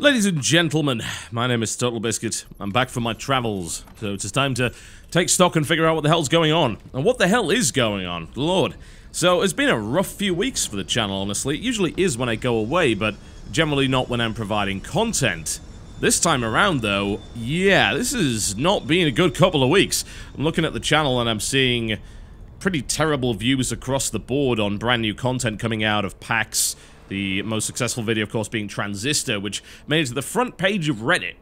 Ladies and gentlemen, my name is TotalBiscuit. I'm back from my travels, so it's time to take stock and figure out what the hell's going on. And what the hell is going on? Lord. So, it's been a rough few weeks for the channel, honestly. It usually is when I go away, but generally not when I'm providing content. This time around, though, yeah, this has not been a good couple of weeks. I'm looking at the channel and I'm seeing pretty terrible views across the board on brand new content coming out of PAX. The most successful video, of course, being Transistor, which made it to the front page of Reddit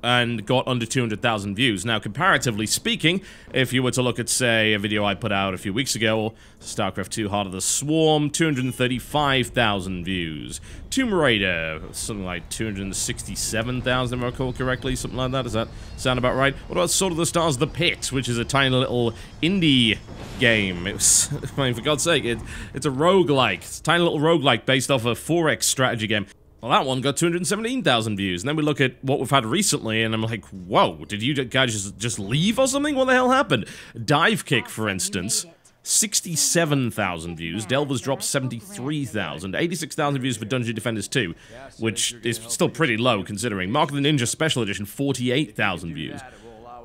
and got under 200,000 views. Now, comparatively speaking, if you were to look at, say, a video I put out a few weeks ago, StarCraft 2 Heart of the Swarm, 235,000 views. Tomb Raider, something like 267,000, if I recall correctly, something like that. Does that sound about right? What about Sword of the Stars The Pit, which is a tiny little indie game? It was, I mean, for God's sake, it's a roguelike. It's a tiny little roguelike based off a 4X strategy game. Well, that one got 217,000 views, and then we look at what we've had recently, and I'm like, whoa, did you guys just leave or something? What the hell happened? Dive Kick, for instance, 67,000 views, Delvers dropped 73,000, 86,000 views for Dungeon Defenders 2, which is still pretty low considering. Mark of the Ninja Special Edition, 48,000 views.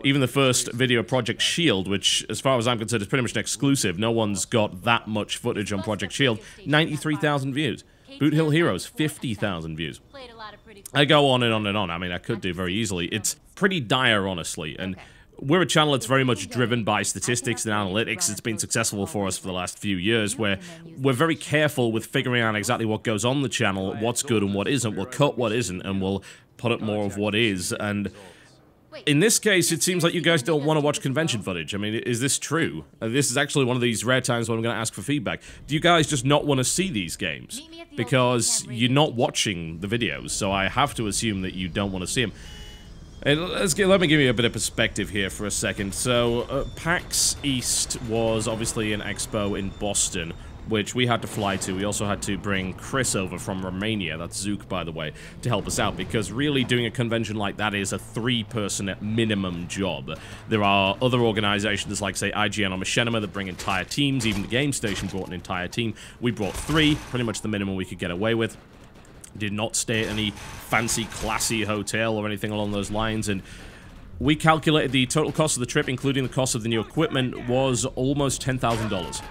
Even the first video, Project Shield, which, as far as I'm concerned, is pretty much an exclusive. No one's got that much footage on Project Shield, 93,000 views. Boot Hill Heroes, 50,000 views. I go on and on and on. I mean, I could do very easily. It's pretty dire, honestly, and we're a channel that's very much driven by statistics and analytics. It's been successful for us for the last few years, where we're very careful with figuring out exactly what goes on the channel, what's good and what isn't. We'll cut what isn't, and we'll put up more of what is, and in this case, it seems like you guys don't want to watch convention footage. I mean, is this true? This is actually one of these rare times when I'm going to ask for feedback. Do you guys just not want to see these games? Because you're not watching the videos, so I have to assume that you don't want to see them. And let me give you a bit of perspective here for a second. So, PAX East was obviously an expo in Boston, which we had to fly to. We also had to bring Chris over from Romania, that's Zook, by the way, to help us out, because really doing a convention like that is a 3-person minimum job. There are other organizations like, say, IGN or Machinima that bring entire teams. Even the Game Station brought an entire team. We brought 3, pretty much the minimum we could get away with. Did not stay at any fancy, classy hotel or anything along those lines, and we calculated the total cost of the trip, including the cost of the new equipment, was almost $10,000.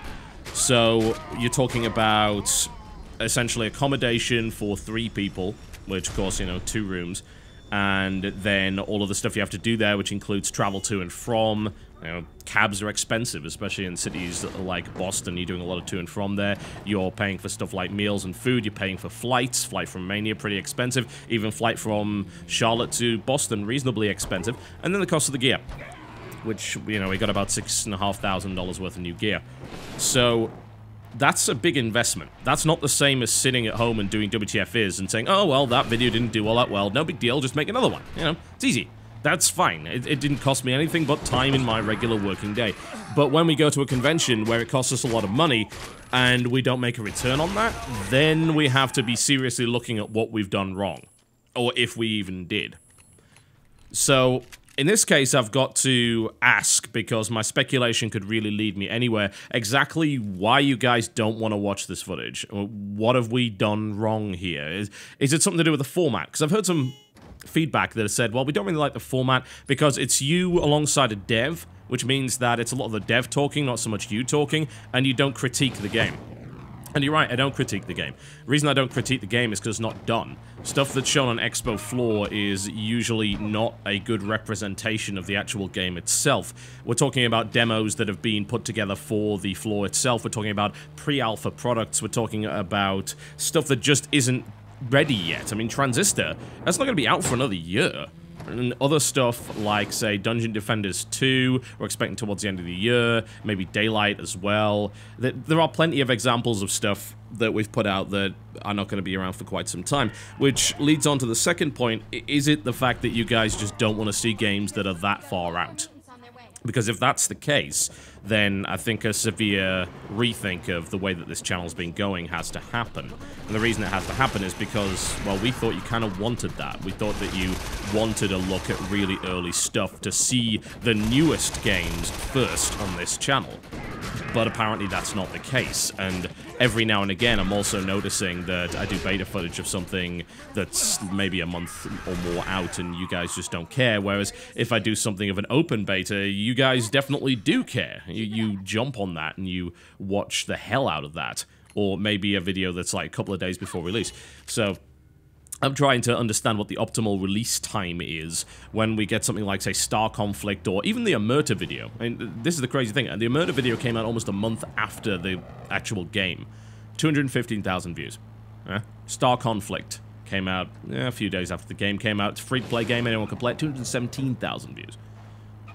So, you're talking about, essentially, accommodation for 3 people, which, of course, you know, 2 rooms, and then all of the stuff you have to do there, which includes travel to and from. You know, cabs are expensive, especially in cities like Boston. You're doing a lot of to and from there. You're paying for stuff like meals and food. You're paying for flights. Flight from Romania, pretty expensive. Even flight from Charlotte to Boston, reasonably expensive. And then the cost of the gear, which, you know, we got about $6,500 worth of new gear. So, that's a big investment. That's not the same as sitting at home and doing WTF is and saying, oh, well, that video didn't do all that well. No big deal, just make another one. You know, it's easy. That's fine. It didn't cost me anything but time in my regular working day. But when we go to a convention where it costs us a lot of money and we don't make a return on that, then we have to be seriously looking at what we've done wrong. Or if we even did. So, in this case, I've got to ask, because my speculation could really lead me anywhere, exactly why you guys don't want to watch this footage. What have we done wrong here? Is it something to do with the format? Because I've heard some feedback that has said, well, we don't really like the format because it's you alongside a dev, which means that it's a lot of the dev talking, not so much you talking, and you don't critique the game. And you're right, I don't critique the game. The reason I don't critique the game is because it's not done. Stuff that's shown on Expo floor is usually not a good representation of the actual game itself. We're talking about demos that have been put together for the floor itself. We're talking about pre-alpha products. We're talking about stuff that just isn't ready yet. I mean, Transistor, that's not going to be out for another year. And other stuff like, say, Dungeon Defenders 2, we're expecting towards the end of the year, maybe Daylight as well. There are plenty of examples of stuff that we've put out that are not going to be around for quite some time, which leads on to the second point. Is it the fact that you guys just don't want to see games that are that far out? Because if that's the case, then I think a severe rethink of the way that this channel's been going has to happen. And the reason it has to happen is because, well, we thought you kind of wanted that. We thought that you wanted a look at really early stuff to see the newest games first on this channel. But apparently that's not the case, and every now and again, I'm also noticing that I do beta footage of something that's maybe a month or more out, and you guys just don't care. Whereas if I do something of an open beta, you guys definitely do care. You jump on that and you watch the hell out of that. Or maybe a video that's like a couple of days before release. So I'm trying to understand what the optimal release time is when we get something like, say, Star Conflict or even the Emerta video. I mean, this is the crazy thing. The Emerta video came out almost a month after the actual game. 215,000 views. Star Conflict came out a few days after the game came out. It's a free-to-play game, anyone can play it. 217,000 views.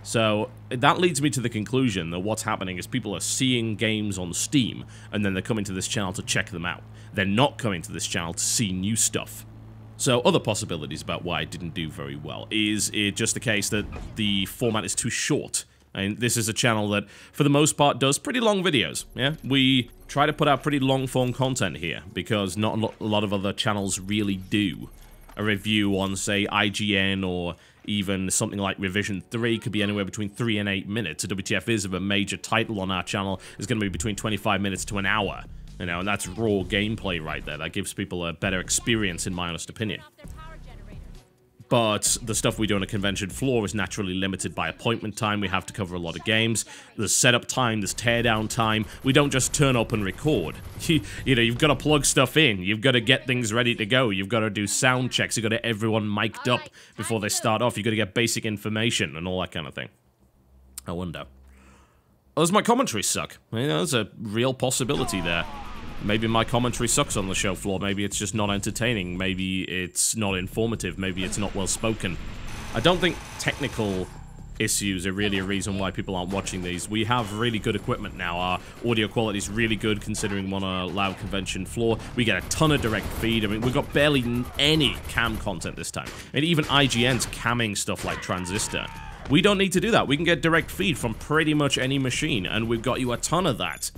So that leads me to the conclusion that what's happening is people are seeing games on Steam, and then they're coming to this channel to check them out. They're not coming to this channel to see new stuff. So other possibilities about why it didn't do very well. Is it just the case that the format is too short? And this is a channel that, for the most part, does pretty long videos, yeah? We try to put out pretty long-form content here, because not a lot of other channels really do. A review on, say, IGN or even something like Revision 3 could be anywhere between 3 and 8 minutes. A WTF is of a major title on our channel is going to be between 25 minutes to an hour. You know, and that's raw gameplay right there. That gives people a better experience, in my honest opinion. But the stuff we do on a convention floor is naturally limited by appointment time. We have to cover a lot of games. There's setup time, there's teardown time. We don't just turn up and record. You know, you've got to plug stuff in. You've got to get things ready to go. You've got to do sound checks. You've got to get everyone mic'd up before they start off. You've got to get basic information and all that kind of thing. I wonder. Oh, does my commentary suck? You know, there's a real possibility there. Maybe my commentary sucks on the show floor. Maybe it's just not entertaining. Maybe it's not informative. Maybe it's not well spoken. I don't think technical issues are really a reason why people aren't watching these. We have really good equipment now. Our audio quality is really good considering we're on a loud convention floor. We get a ton of direct feed. I mean, we've got barely any cam content this time. And even IGN's camming stuff like Transistor. We don't need to do that. We can get direct feed from pretty much any machine, and we've got you a ton of that.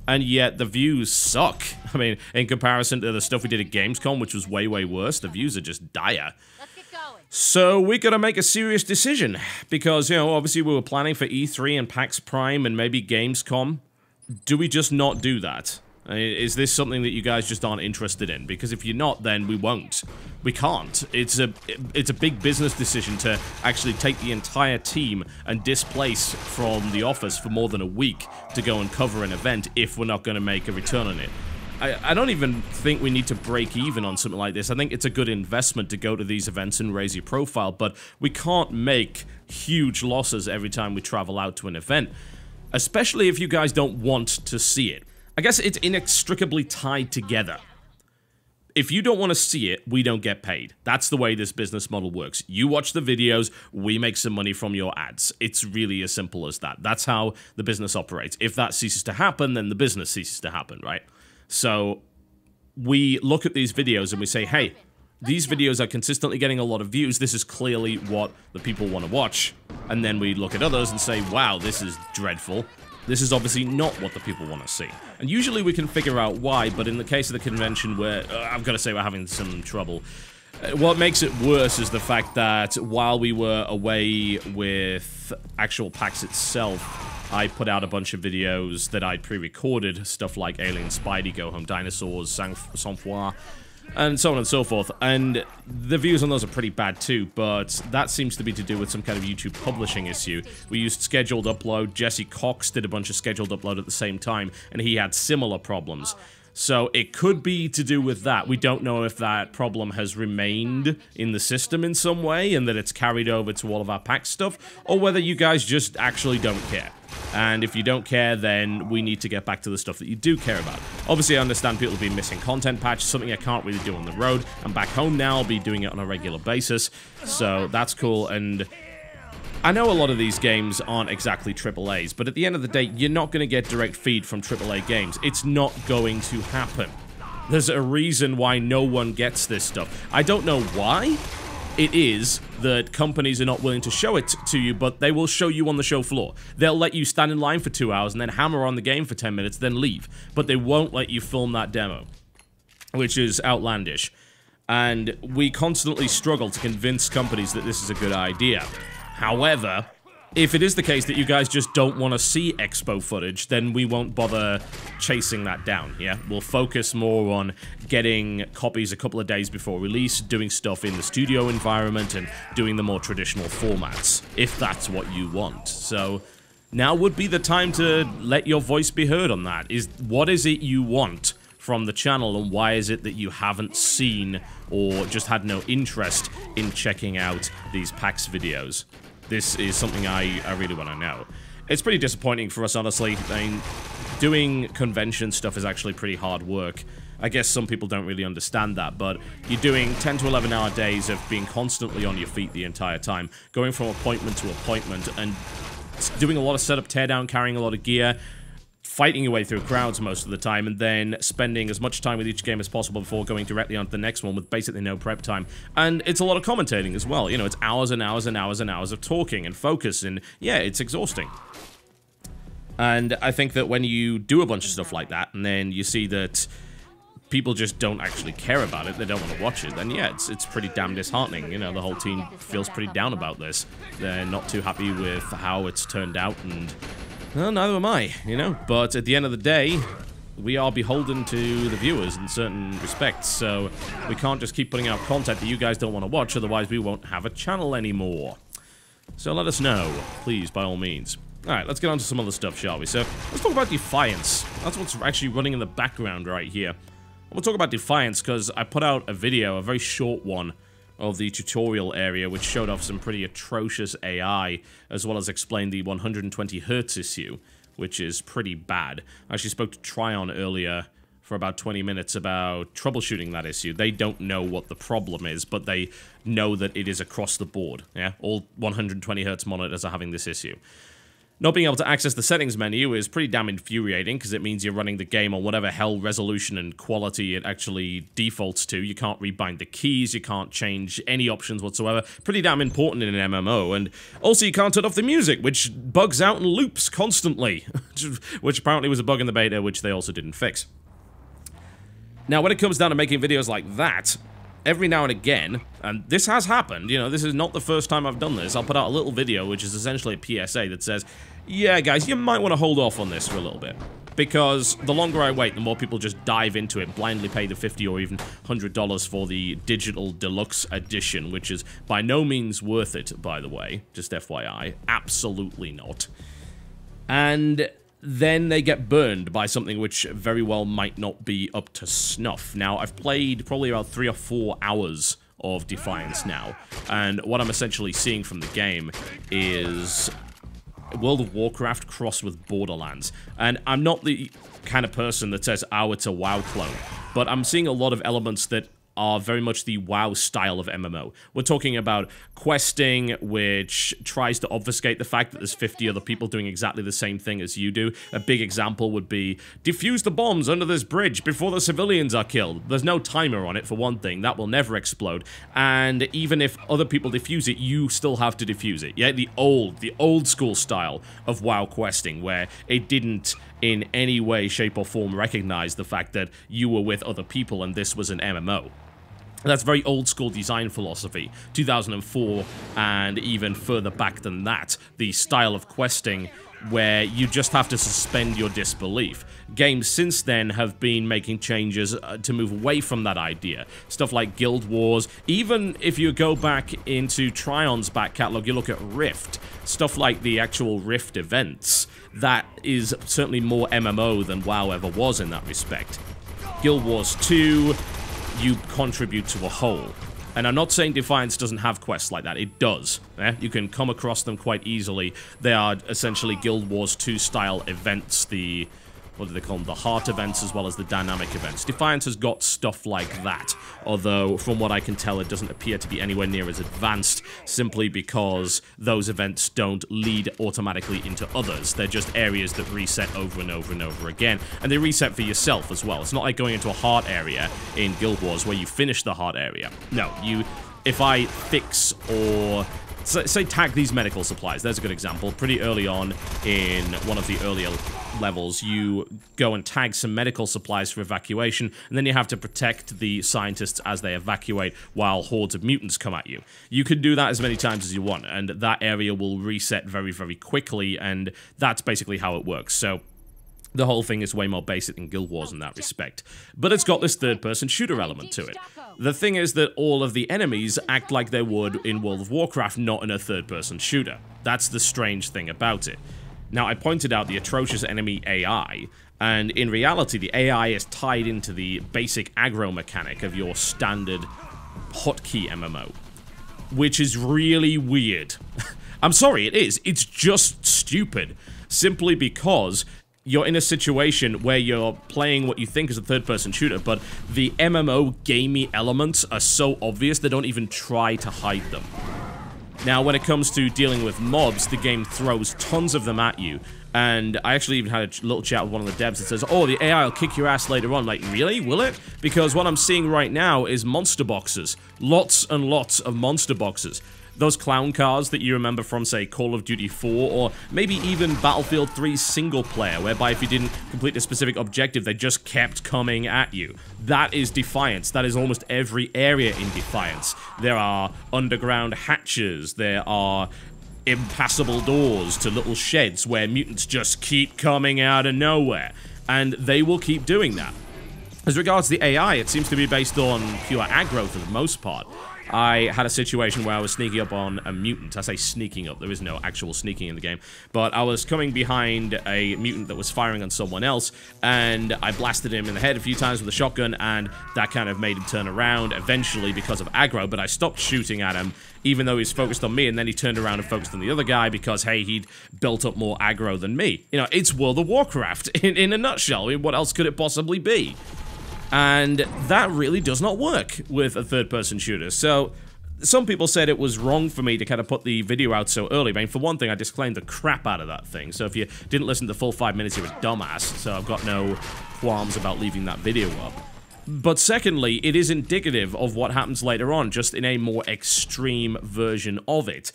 And yet, the views suck. I mean, in comparison to the stuff we did at Gamescom, which was way, way worse, the views are just dire. Let's get going. So, we gotta make a serious decision. Because, you know, obviously we were planning for E3 and PAX Prime and maybe Gamescom. Do we just not do that? I mean, is this something that you guys just aren't interested in? Because if you're not, then we won't. We can't. It's a big business decision to actually take the entire team and displace from the office for more than a week to go and cover an event if we're not going to make a return on it. I don't even think we need to break even on something like this. I think it's a good investment to go to these events and raise your profile, but we can't make huge losses every time we travel out to an event, especially if you guys don't want to see it. I guess it's inextricably tied together. If you don't want to see it, we don't get paid. That's the way this business model works. You watch the videos, we make some money from your ads. It's really as simple as that. That's how the business operates. If that ceases to happen, then the business ceases to happen, right? So we look at these videos and we say, hey, these videos are consistently getting a lot of views. This is clearly what the people want to watch. And then we look at others and say, wow, this is dreadful. This is obviously not what the people want to see. And usually we can figure out why, but in the case of the convention where, I've got to say we're having some trouble, what makes it worse is the fact that while we were away with actual PAX itself, I put out a bunch of videos that I'd pre-recorded, stuff like Alien Spidey, Go Home Dinosaurs, Sang-Froid, and so on and so forth, and the views on those are pretty bad too, but that seems to be to do with some kind of YouTube publishing issue. We used scheduled upload. Jesse Cox did a bunch of scheduled upload at the same time, and he had similar problems. So it could be to do with that. We don't know if that problem has remained in the system in some way, and that it's carried over to all of our PAX stuff, or whether you guys just actually don't care. And if you don't care, then we need to get back to the stuff that you do care about. Obviously, I understand people have been missing content patch, something I can't really do on the road. I'm back home now, I'll be doing it on a regular basis, so that's cool. And I know a lot of these games aren't exactly AAAs, but at the end of the day, you're not going to get direct feed from AAA games. It's not going to happen. There's a reason why no one gets this stuff. I don't know why it is that companies are not willing to show it to you, but they will show you on the show floor. They'll let you stand in line for 2 hours and then hammer on the game for 10 minutes, then leave. But they won't let you film that demo, which is outlandish. And we constantly struggle to convince companies that this is a good idea. However, if it is the case that you guys just don't want to see expo footage, then we won't bother chasing that down, yeah? We'll focus more on getting copies a couple of days before release, doing stuff in the studio environment, and doing the more traditional formats, if that's what you want. So, now would be the time to let your voice be heard on that. What is it you want from the channel, and why is it that you haven't seen or just had no interest in checking out these PAX videos? This is something I really want to know. It's pretty disappointing for us, honestly. I mean, doing convention stuff is actually pretty hard work. I guess some people don't really understand that, but you're doing 10 to 11 hour days of being constantly on your feet the entire time, going from appointment to appointment, and doing a lot of setup, teardown, carrying a lot of gear, fighting your way through crowds most of the time, and then spending as much time with each game as possible before going directly onto the next one with basically no prep time. And it's a lot of commentating as well. You know, it's hours and hours and hours and hours of talking and focus, and yeah, it's exhausting. And I think that when you do a bunch of stuff like that, and then you see that people just don't actually care about it, they don't want to watch it, then yeah, it's pretty damn disheartening. You know, the whole team feels pretty down about this. They're not too happy with how it's turned out, and well, neither am I, you know? But at the end of the day, we are beholden to the viewers in certain respects, so we can't just keep putting out content that you guys don't want to watch, otherwise we won't have a channel anymore. So let us know, please, by all means. Alright, let's get on to some other stuff, shall we? So, let's talk about Defiance. That's what's actually running in the background right here. We'll talk about Defiance because I put out a video, a very short one, of the tutorial area, which showed off some pretty atrocious AI, as well as explained the 120 Hz issue, which is pretty bad. I actually spoke to Tryon earlier for about 20 minutes about troubleshooting that issue. They don't know what the problem is, but they know that it is across the board. Yeah, all 120 Hz monitors are having this issue. Not being able to access the settings menu is pretty damn infuriating, because it means you're running the game on whatever hell resolution and quality it actually defaults to. You can't rebind the keys, you can't change any options whatsoever. Pretty damn important in an MMO, and also you can't turn off the music, which bugs out and loops constantly, which apparently was a bug in the beta, which they also didn't fix. Now, when it comes down to making videos like that, every now and again, and this has happened, you know, this is not the first time I've done this, I'll put out a little video, which is essentially a PSA that says, yeah, guys, you might want to hold off on this for a little bit. Because the longer I wait, the more people just dive into it, blindly pay the $50 or even $100 for the digital deluxe edition, which is by no means worth it, by the way, just FYI. Absolutely not. And then they get burned by something which very well might not be up to snuff. Now, I've played probably about 3 or 4 hours of Defiance now, and what I'm essentially seeing from the game is World of Warcraft crossed with Borderlands. And I'm not the kind of person that says, oh, it's a WoW clone, but I'm seeing a lot of elements that are very much the WoW style of MMO. We're talking about questing, which tries to obfuscate the fact that there's 50 other people doing exactly the same thing as you do. A big example would be, defuse the bombs under this bridge before the civilians are killed. There's no timer on it, for one thing. That will never explode. And even if other people defuse it, you still have to defuse it. Yeah, the old school style of WoW questing, where it didn't in any way, shape, or form recognize the fact that you were with other people and this was an MMO. That's very old school design philosophy, 2004 and even further back than that, the style of questing where you just have to suspend your disbelief. Games since then have been making changes to move away from that idea. Stuff like Guild Wars, even if you go back into Tryon's back catalogue, you look at Rift, stuff like the actual Rift events, that is certainly more MMO than WoW ever was in that respect. Guild Wars 2, you contribute to a whole. And I'm not saying Defiance doesn't have quests like that. It does. You can come across them quite easily. They are essentially Guild Wars 2 style events. The, what do they call them? The heart events as well as the dynamic events. Defiance has got stuff like that. Although, from what I can tell, it doesn't appear to be anywhere near as advanced, simply because those events don't lead automatically into others. They're just areas that reset over and over and over again. And they reset for yourself as well. It's not like going into a heart area in Guild Wars where you finish the heart area. No, if I fix or say tag these medical supplies. There's a good example. Pretty early on in one of the earlier levels, you go and tag some medical supplies for evacuation, and then you have to protect the scientists as they evacuate while hordes of mutants come at you. You can do that as many times as you want, and that area will reset very, very quickly, and that's basically how it works. So the whole thing is way more basic than Guild Wars in that respect. But it's got this third-person shooter element to it. The thing is that all of the enemies act like they would in World of Warcraft, not in a third-person shooter. That's the strange thing about it. Now, I pointed out the atrocious enemy AI, and in reality, the AI is tied into the basic aggro mechanic of your standard hotkey MMO, which is really weird. I'm sorry, it is. It's just stupid. Simply because you're in a situation where you're playing what you think is a third-person shooter, but the MMO gamey elements are so obvious they don't even try to hide them. Now, when it comes to dealing with mobs, the game throws tons of them at you, and I actually even had a little chat with one of the devs that says, oh, the AI will kick your ass later on. Like, really? Will it? Because what I'm seeing right now is monster boxes. Lots and lots of monster boxes. Those clown cars that you remember from, say, Call of Duty 4, or maybe even Battlefield 3 single player, whereby if you didn't complete a specific objective, they just kept coming at you. That is Defiance. That is almost every area in Defiance. There are underground hatches, there are impassable doors to little sheds where mutants just keep coming out of nowhere, and they will keep doing that. As regards to the AI, it seems to be based on pure aggro for the most part. I had a situation where I was sneaking up on a mutant. I say sneaking up, there is no actual sneaking in the game. But I was coming behind a mutant that was firing on someone else, and I blasted him in the head a few times with a shotgun, and that kind of made him turn around eventually because of aggro, but I stopped shooting at him, even though he was focused on me, and then he turned around and focused on the other guy because, hey, he'd built up more aggro than me. You know, it's World of Warcraft in a nutshell. I mean, what else could it possibly be? And that really does not work with a third-person shooter. So, some people said it was wrong for me to kind of put the video out so early. I mean, for one thing, I disclaimed the crap out of that thing. So if you didn't listen to the full 5 minutes, you're a dumbass. So I've got no qualms about leaving that video up. But secondly, it is indicative of what happens later on, just in a more extreme version of it.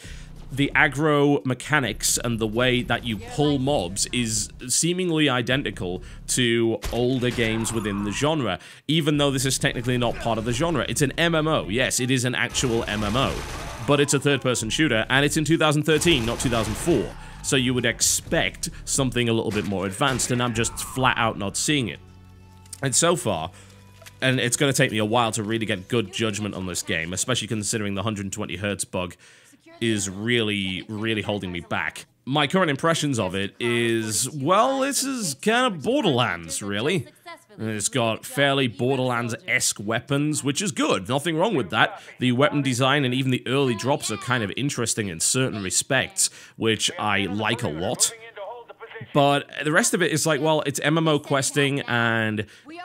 The aggro mechanics and the way that you pull mobs is seemingly identical to older games within the genre, even though this is technically not part of the genre. It's an MMO. Yes, it is an actual MMO, but it's a third-person shooter, and it's in 2013, not 2004. So you would expect something a little bit more advanced, and I'm just flat out not seeing it. And so far, and it's going to take me a while to really get good judgment on this game, especially considering the 120 Hz bug is really, really holding me back. My current impressions of it is, well, this is kind of Borderlands, really. And it's got fairly Borderlands-esque weapons, which is good. Nothing wrong with that. The weapon design and even the early drops are kind of interesting in certain respects, which I like a lot. But the rest of it is like, well, it's MMO questing, and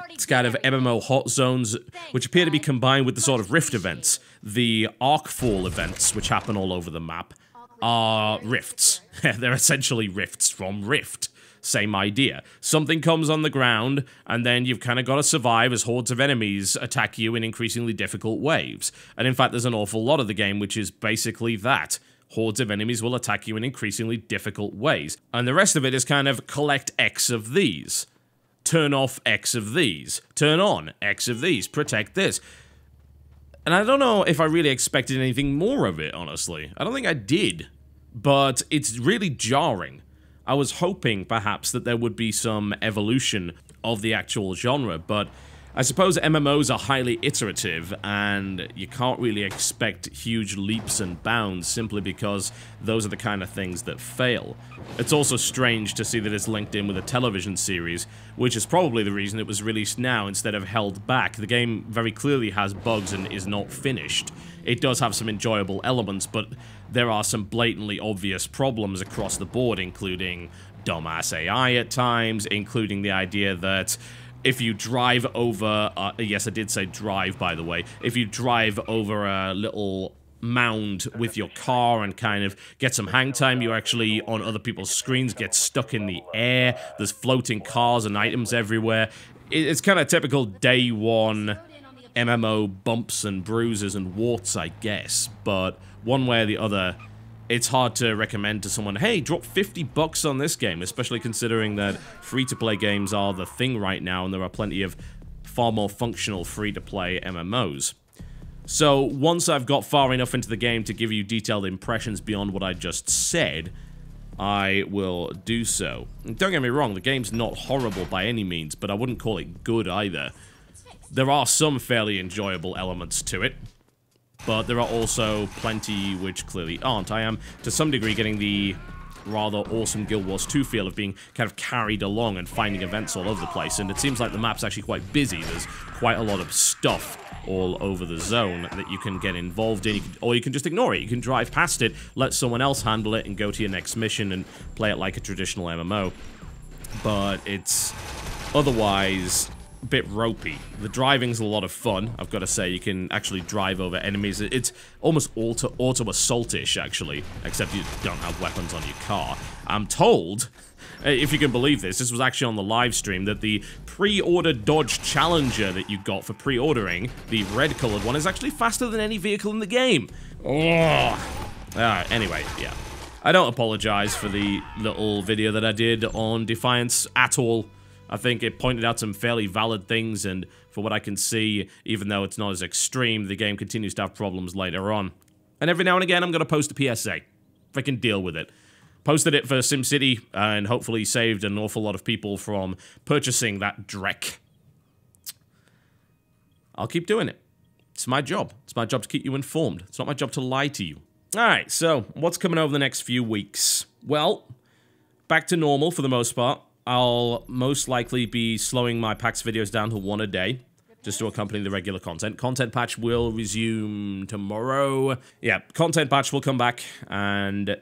it's kind of MMO hot zones, which appear to be combined with the sort of Rift events. The Arcfall events, which happen all over the map, are rifts. They're essentially rifts from Rift. Same idea. Something comes on the ground, and then you've kind of got to survive as hordes of enemies attack you in increasingly difficult waves. And in fact, there's an awful lot of the game which is basically that. Hordes of enemies will attack you in increasingly difficult ways. And the rest of it is kind of collect X of these. Turn off X of these. Turn on X of these. Protect this. And I don't know if I really expected anything more of it, honestly. I don't think I did. But it's really jarring. I was hoping, perhaps, that there would be some evolution of the actual genre, but I suppose MMOs are highly iterative, and you can't really expect huge leaps and bounds simply because those are the kind of things that fail. It's also strange to see that it's linked in with a television series, which is probably the reason it was released now instead of held back. The game very clearly has bugs and is not finished. It does have some enjoyable elements, but there are some blatantly obvious problems across the board, including dumbass AI at times, including the idea that if you drive over, yes, I did say drive, by the way. If you drive over a little mound with your car and kind of get some hang time, you actually, on other people's screens, get stuck in the air. There's floating cars and items everywhere. It's kind of typical day one MMO bumps and bruises and warts, I guess. But one way or the other, it's hard to recommend to someone, hey, drop 50 bucks on this game, especially considering that free-to-play games are the thing right now, and there are plenty of far more functional free-to-play MMOs. So, once I've got far enough into the game to give you detailed impressions beyond what I just said, I will do so. And don't get me wrong, the game's not horrible by any means, but I wouldn't call it good either. There are some fairly enjoyable elements to it, but there are also plenty which clearly aren't. I am, to some degree, getting the rather awesome Guild Wars 2 feel of being kind of carried along and finding events all over the place, and it seems like the map's actually quite busy. There's quite a lot of stuff all over the zone that you can get involved in, or you can just ignore it. You can drive past it, let someone else handle it, and go to your next mission and play it like a traditional MMO. But it's otherwise a bit ropey. The driving's a lot of fun, I've got to say. You can actually drive over enemies. It's almost auto-assault-ish, actually, except you don't have weapons on your car. I'm told, if you can believe this was actually on the live stream, that the pre-order Dodge Challenger that you got for pre-ordering, the red-colored one, is actually faster than any vehicle in the game. Anyway, yeah. I don't apologize for the little video that I did on Defiance at all. I think it pointed out some fairly valid things, and for what I can see, even though it's not as extreme, the game continues to have problems later on. And every now and again, I'm going to post a PSA. If I can deal with it. Posted it for SimCity, and hopefully saved an awful lot of people from purchasing that dreck. I'll keep doing it. It's my job. It's my job to keep you informed. It's not my job to lie to you. Alright, so, what's coming over the next few weeks? Well, back to normal for the most part. I'll most likely be slowing my PAX videos down to 1 a day, just to accompany the regular content. Content patch will resume tomorrow. Yeah, content patch will come back, and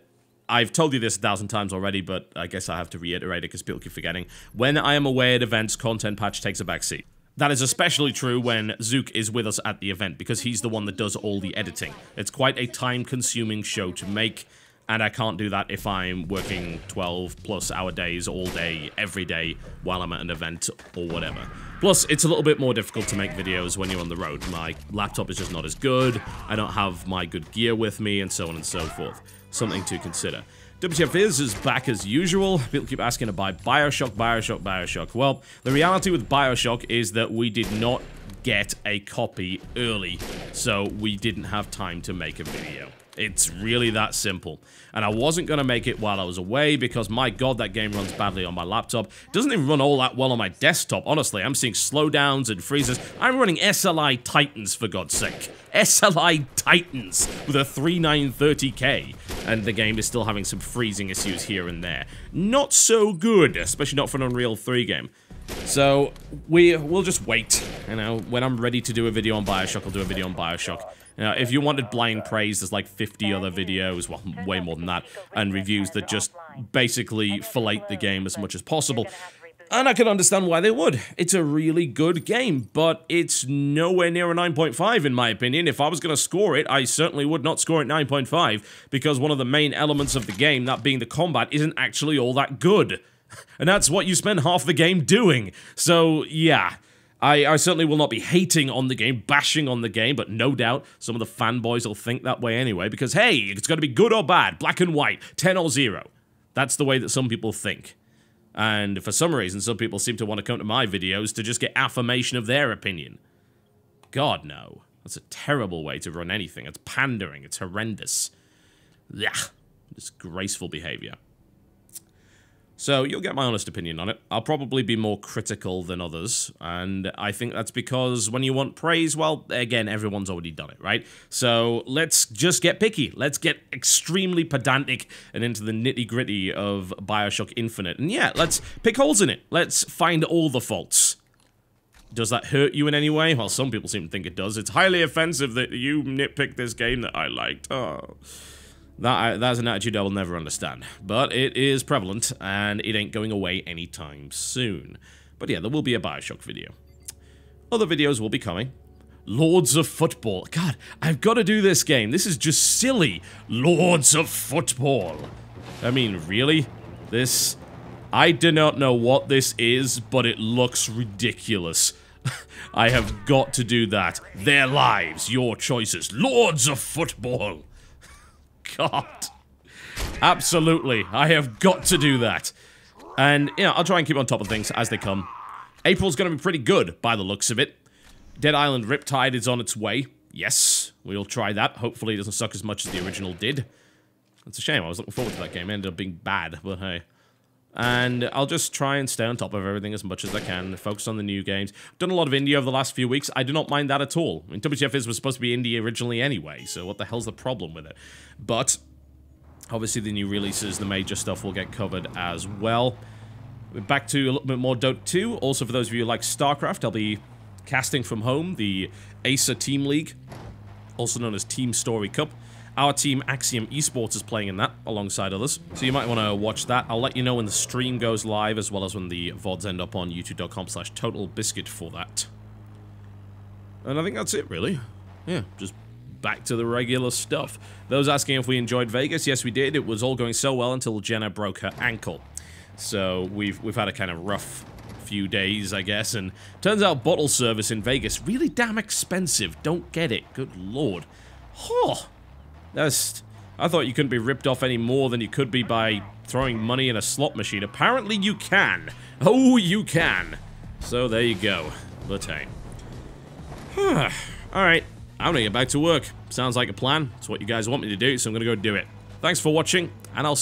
I've told you this 1,000 times already, but I guess I have to reiterate it because people keep forgetting. When I am away at events, content patch takes a backseat. That is especially true when Zook is with us at the event, because he's the one that does all the editing. It's quite a time-consuming show to make, and I can't do that if I'm working 12-plus hour days all day, every day, while I'm at an event or whatever. Plus, it's a little bit more difficult to make videos when you're on the road. My laptop is just not as good, I don't have my good gear with me, and so on and so forth. Something to consider. WTF is back as usual. People keep asking to buy Bioshock, Bioshock, Bioshock. Well, the reality with Bioshock is that we did not get a copy early, so we didn't have time to make a video. It's really that simple. And I wasn't going to make it while I was away because, my god, that game runs badly on my laptop. It doesn't even run all that well on my desktop. Honestly, I'm seeing slowdowns and freezes. I'm running SLI Titans, for God's sake. SLI Titans with a 3930K. And the game is still having some freezing issues here and there. Not so good, especially not for an Unreal 3 game. So, we'll just wait. You know, when I'm ready to do a video on Bioshock, I'll do a video on Bioshock. If you wanted blind praise, there's like 50 other videos, well, way more than that, and reviews that just basically fillet the game as much as possible. And I can understand why they would. It's a really good game, but it's nowhere near a 9.5 in my opinion. If I was going to score it, I certainly would not score it 9.5, because one of the main elements of the game, that being the combat, isn't actually all that good. And that's what you spend half the game doing. So, yeah. I certainly will not be hating on the game, bashing on the game, but no doubt some of the fanboys will think that way anyway, because, hey, it's going to be good or bad, black and white, 10 or 0. That's the way that some people think. And for some reason, some people seem to want to come to my videos to just get affirmation of their opinion. God, no. That's a terrible way to run anything. It's pandering. It's horrendous. Ugh. Disgraceful behavior. So, you'll get my honest opinion on it. I'll probably be more critical than others, and I think that's because when you want praise, well, again, everyone's already done it, right? So, let's just get picky. Let's get extremely pedantic and into the nitty-gritty of Bioshock Infinite. And yeah, let's pick holes in it. Let's find all the faults. Does that hurt you in any way? Well, some people seem to think it does. It's highly offensive that you nitpick this game that I liked. Oh... That's an attitude I will never understand. But it is prevalent, and it ain't going away anytime soon. But yeah, there will be a Bioshock video. Other videos will be coming. Lords of Football. God, I've got to do this game. This is just silly. Lords of Football. I mean, really? This... I do not know what this is, but it looks ridiculous. I have got to do that. Their lives, your choices. Lords of Football. God. Absolutely. I have got to do that. And, you know, I'll try and keep on top of things as they come. April's going to be pretty good, by the looks of it. Dead Island Riptide is on its way. Yes, we'll try that. Hopefully it doesn't suck as much as the original did. It's a shame. I was looking forward to that game. It ended up being bad, but hey. And I'll just try and stay on top of everything as much as I can, focus on the new games. I've done a lot of indie over the last few weeks. I do not mind that at all. I mean, WTF was supposed to be indie originally anyway, so what the hell's the problem with it? But, obviously the new releases, the major stuff will get covered as well. We're back to a little bit more Dota 2. Also, for those of you who like StarCraft, I'll be casting from home the Acer Team League, also known as Team Story Cup. Our team, Axiom Esports, is playing in that, alongside others. So you might want to watch that. I'll let you know when the stream goes live, as well as when the VODs end up on youtube.com/TotalBiscuit for that. And I think that's it, really. Yeah, just back to the regular stuff. Those asking if we enjoyed Vegas, yes we did. It was all going so well until Jenna broke her ankle. So we've had a kind of rough few days, I guess, and turns out bottle service in Vegas really damn expensive. Don't get it. Good lord. Huh. I thought you couldn't be ripped off any more than you could be by throwing money in a slot machine. Apparently you can. Oh, you can. So there you go. But hey. Alright, I'm gonna get back to work. Sounds like a plan. It's what you guys want me to do, so I'm gonna go do it. Thanks for watching, and I'll see you.